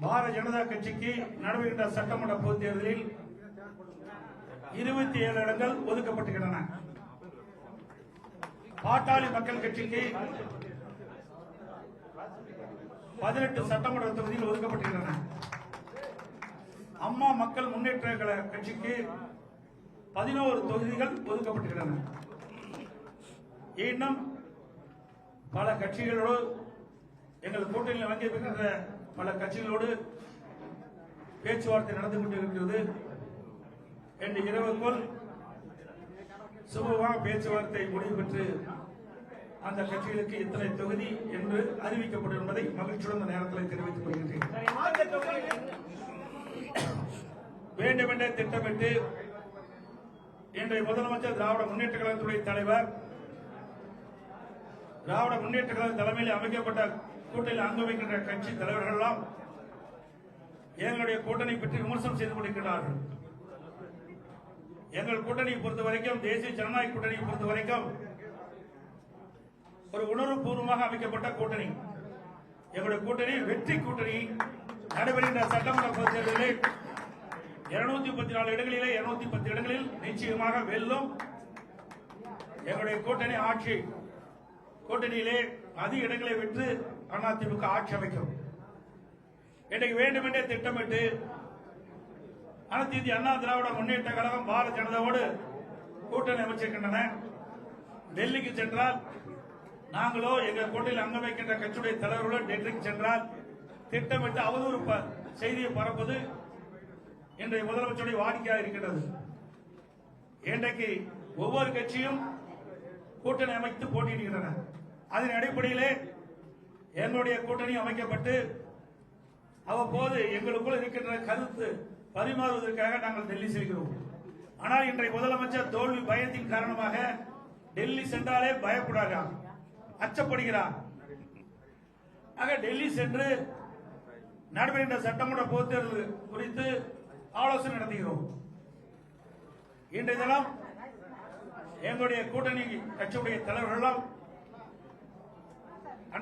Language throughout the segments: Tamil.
பாரதிய ஜனதா கட்சிக்கு நடைபெறுகின்ற சட்டமன்ற பொதுத் தேர்தலில் 27 இடங்கள் ஒதுக்கப்பட்டுள்ளன. பாட்டாளி மக்கள் கட்சிக்கு 18 சட்டமன்ற தொகுதியில் ஒதுக்கப்பட்டுள்ளன. அம்மா மக்கள் முன்னேற்ற கழக கட்சிக்கு 11 தொகுதிகள் ஒதுக்கப்பட்டுள்ளன. இன்னும் பல கட்சிகளோடு எங்கள் கூட்டணியில் வங்கியிருக்கின்ற பல கட்சிகளோடு பேச்சுவார்த்தை நடந்து கொண்டிருக்கிறது. இன்று இரவுக்குள் சுமூகமாக பேச்சுவார்த்தை முடிவு பெற்று அந்த கட்சிகளுக்கு இத்தனை தொகுதி என்று அறிவிக்கப்படும் என்பதை மகிழ்ச்சியுடன் இந்த நேரத்தில் தெரிவித்துக் கொள்கின்றேன். வேண்டுமென்றே திட்டமிட்டு இன்றைய முதலமைச்சர் திராவிட முன்னேற்ற கழகத்துடைய தலைவர் திராவிட முன்னேற்ற கழக தலைமையில் அமைக்கப்பட்ட கூட்டணியில் அங்கு வைக்கின்ற கட்சி தலைவர்கள் எல்லாம் எங்களுடைய கூட்டணி பற்றி விமர்சனம் செய்து கொண்டிருக்கிறார்கள். எங்கள் கூட்டணியை பொறுத்த வரைக்கும், தேசிய ஜனநாயக கூட்டணியை பொறுத்த வரைக்கும் ஒரு உணர்வுபூர்வமாக அமைக்கப்பட்ட கூட்டணி. எங்களுடைய கூட்டணி வெற்றி கூட்டணி. நடைபெறுகின்ற சட்டமன்ற பொதுத் தேர்தலில் 234 இடங்களிலே 210 இடங்களில் நிச்சயமாக வெல்லும். எங்களுடைய கூட்டணி ஆட்சி கூட்டணியிலே அதிக இடங்களை வென்று அதிமுக ஆட்சி அமைக்கும். இன்றைக்கு வேண்டுமென்றே திட்டமிட்டு அனைத்து இந்திய அண்ணா திராவிட முன்னேற்ற கழகம் பாரதிய ஜனதாவோடு கூட்டணி அமைச்சிருக்கின்றன. டெல்லிக்கு சென்றால் நாங்களோ எங்கள் கூட்டணியில் அங்கம் வைக்கின்ற கட்சியுடைய தலைவர்களும் டெல்லிக்கு சென்றால் திட்டமிட்டு அவதூறு செய்தியை பரப்புவது இன்றைய முதலமைச்சருடைய வாடிக்கையாக இருக்கின்றது. இன்றைக்கு ஒவ்வொரு கட்சியும் கூட்டணி அமைத்து போட்டியிடுகின்றன. அதன் அடிப்படையிலே எங்களுடைய கூட்டணி அமைக்கப்பட்டு அவ்வப்போது எங்களுக்குள் இருக்கின்ற கருத்து பரிமாறுவதற்காக நாங்கள் டெல்லி செல்கிறோம். ஆனால் இன்றைய முதலமைச்சர் தோல்வி பயத்தின் காரணமாக டெல்லி சென்றாலே பயப்படுகிறார், அச்சப்படுகிறார். ஆக டெல்லி சென்று நடைபெறுகின்ற சட்டமன்ற பொதுத் தேர்தல் குறித்து ஆலோசனை நடத்துகிறோம். இன்றைய தினம் எங்களுடைய கூட்டணி கட்சியுடைய தலைவர்கள்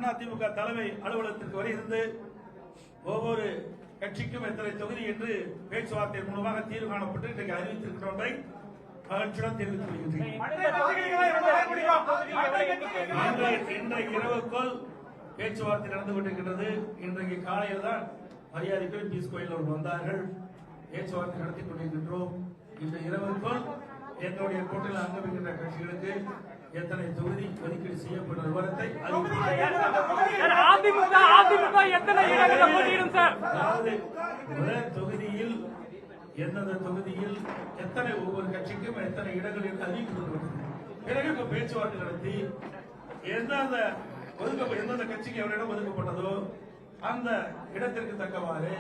அதிமுக தலைமை அலுவலகத்திற்கு வருகிறது. ஒவ்வொரு கட்சிக்கும் எத்தனை தொகுதி என்று பேச்சுவார்த்தை மூலமாக தீர்வு காணப்பட்டு இன்றைக்கு அறிவித்திருக்கிறோம் என்பதை மகிழ்ச்சியுடன் தெரிவித்துக் கொள்கின்றேன். இன்றைக்கு இரவுக்குள் பேச்சுவார்த்தை நடந்து கொண்டிருக்கிறது. இன்றைக்கு காலையில் தான் மரியாதைக்குரிய பீஸ் கோயில் வந்தார்கள். பேச்சுவார்த்தை நடத்தி கொண்டிருக்கின்றோம். இந்த இரவுக்குள் எங்களுடைய கூட்டணியில் அங்கமிக்கின்ற கட்சிகளுக்கு எத்தனை தொகுதி ஒதுக்கீடு செய்யப்பட்ட விவரத்தை ஒரே தொகுதியில் எந்தெந்த தொகுதியில் எத்தனை ஒவ்வொரு கட்சிக்கும் எத்தனை இடங்கள் என்று அறிவிக்கப்பட்டது. பிறகு இப்ப பேச்சுவார்த்தை நடத்தி எந்தெந்த கட்சிக்கு எவரிடம் ஒதுக்கப்பட்டதோ அந்த இடத்திற்கு தக்கவாறு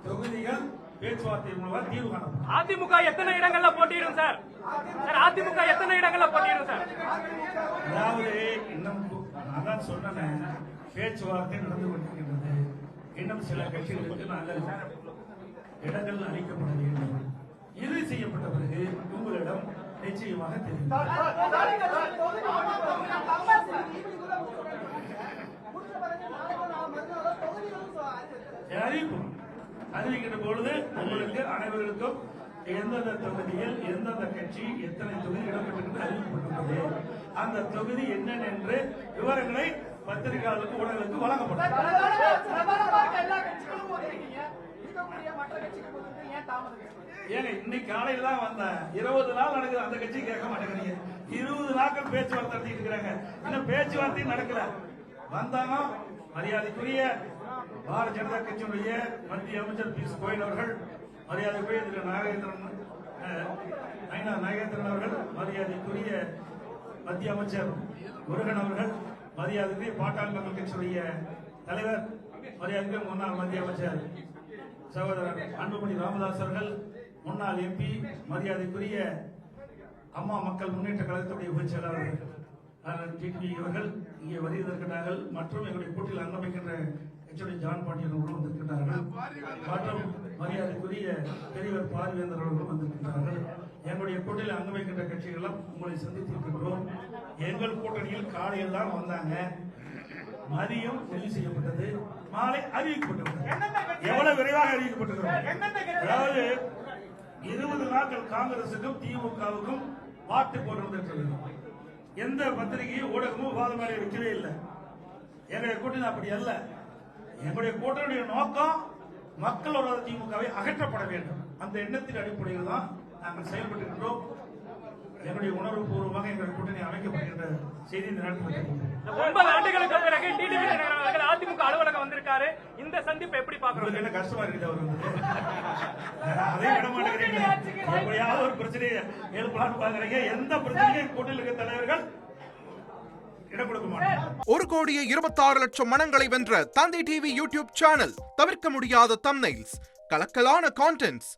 தொகுதிகள் பேச்சுவார்த்தை மூலம் தீர்வு காணப்படும். அதிமுக எத்தனை இடங்கள்ல போட்டியிடும் சார்? அதிமுக எத்தனை இடங்கள்ல போட்டியிடும் சார்? அதாவது இன்னும் நான் தான் சொன்னேன், பேச்சுவார்த்தை நடந்து கொண்டிருக்கிறது. இன்னும் சில கட்சிகளுக்கு நாங்கள் இடங்கள் அளிக்கப்பட வேண்டும். இறுதி செய்யப்பட்ட பிறகு உங்களிடம் நிச்சயமாக தெரியும். அறிவிக்கின்ற பொழுது உங்களுக்கு அனைவருக்கும் எந்தெந்த தொகுதியில் எந்தெந்த கட்சி எத்தனை தொகுதி இடம்பெற்று அறிவிக்கப்பட்டுள்ளது, அந்த தொகுதி என்னென்ன என்று விவரங்களை பத்திரிகையாளருக்கு ஊடகங்களுக்கு வழங்கப்படும். ஏங்க இன்னைக்கு காலையில் தான் வந்தேன். 20 நாள் நடக்குது, அந்த கட்சி கேட்க மாட்டேங்கிறீங்க. 20 நாட்கள் பேச்சுவார்த்தை நடத்திட்டு இருக்கிறாங்க. இன்னும் பேச்சுவார்த்தையும் நடக்கல. வந்தாங்க மரியாதைக்குரிய பாரதிய ஜனதா கட்சியினுடைய மத்திய அமைச்சர் பீஸ் கோயல் அவர்கள், மரியாதைக்குரிய திரு நாகேந்திரன் அவர்கள், மரியாதைக்குரிய மத்திய அமைச்சர் முருகன் அவர்கள், மரியாதைக்குரிய பாட்டாளி மக்கள் கட்சியுடைய தலைவர், மரியாதைக்குரிய முன்னாள் மத்திய அமைச்சர் சகோதரர் அன்புமணி ராமதாஸ் அவர்கள், முன்னாள் எம்பி, மரியாதைக்குரிய அம்மா மக்கள் முன்னேற்ற கழகத்துடைய பொதுச் செயலாளர் டிடிவி அவர்கள் இங்கே வருகிறார்கள். மற்றும் எங்களுடைய கூட்டில் அங்கமைக்கின்ற ஜான் பாண்டியன் அவர்களும் வந்திருக்கிறார்கள். மற்றும் மரியாதைக்குரிய பெரியவர் பார்வேந்தர் அவர்களும் வந்திருக்கிறார்கள். எங்களுடைய கூட்டணியில் அங்கமைக்கின்ற கட்சிகளும் உங்களை சந்தித்திருக்கிறோம். எங்கள் கூட்டணியில் காலையில் தான் வந்தாங்க. மதியம் முடிவு செய்யப்பட்டது, மாலை அறிவிக்கப்பட்டது. விரைவாக அறிவிக்கப்பட்டிருக்கிறது. அதாவது 20 நாட்கள் காங்கிரசுக்கும் திமுகவுக்கும் மாட்டு போட்டு வந்துட்டு எந்த பத்திரிகையும் ஊடகமும் விவாதம் மாதிரி வைக்கவே இல்லை. எங்களுடைய கூட்டணி அப்படி அல்ல. எங்களுடைய கூட்டணியுடைய நோக்கம் மக்களோட திமுகவை அகற்றப்பட வேண்டும். அந்த எண்ணத்தின் அடிப்படையில் தான் நாங்கள் செயல்பட்டிருக்கிறோம். என்னுடைய உணர்வு பூர்வமாக எங்கள் கூட்டணி அமைக்கப்படுகின்ற செய்தி இந்த நாட்டில் 9 ஆண்டுகளுக்கு பிறகு டிடிவி தினகரன் அவர்கள் அதிமுக அலுவலகம் வந்திருக்காரு. இந்த சந்திப்பை எப்படி பாக்குறது? என்ன கஷ்டமா இருக்குது அவர் வந்து அதே விட மாட்டேங்கிறீங்க. எப்படியாவது ஒரு பிரச்சனையை எழுப்பலான்னு பாக்குறீங்க. எந்த பிரச்சனையும் கூட்டணியில் இருக்க தலைவர்கள் இடம் கொடுக்க மாட்டாங்க. 1,26,00,000 மனங்களை வென்ற தந்தி டிவி யூடியூப் சேனல். தவிர்க்க முடியாத தம்ப்நெயில்ஸ், கலக்கலான கான்டென்ட்ஸ்.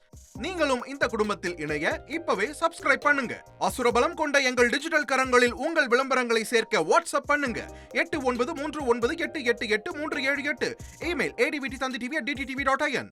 நீங்களும் இந்த குடும்பத்தில் இணைய இப்பவே சப்ஸ்கிரைப் பண்ணுங்க. அசுரபலம் கொண்ட எங்கள் டிஜிட்டல் கரங்களில் உங்கள் விளம்பரங்களை சேர்க்க வாட்ஸ்அப் பண்ணுங்க. 893988883778. Email advttv@dttv.in.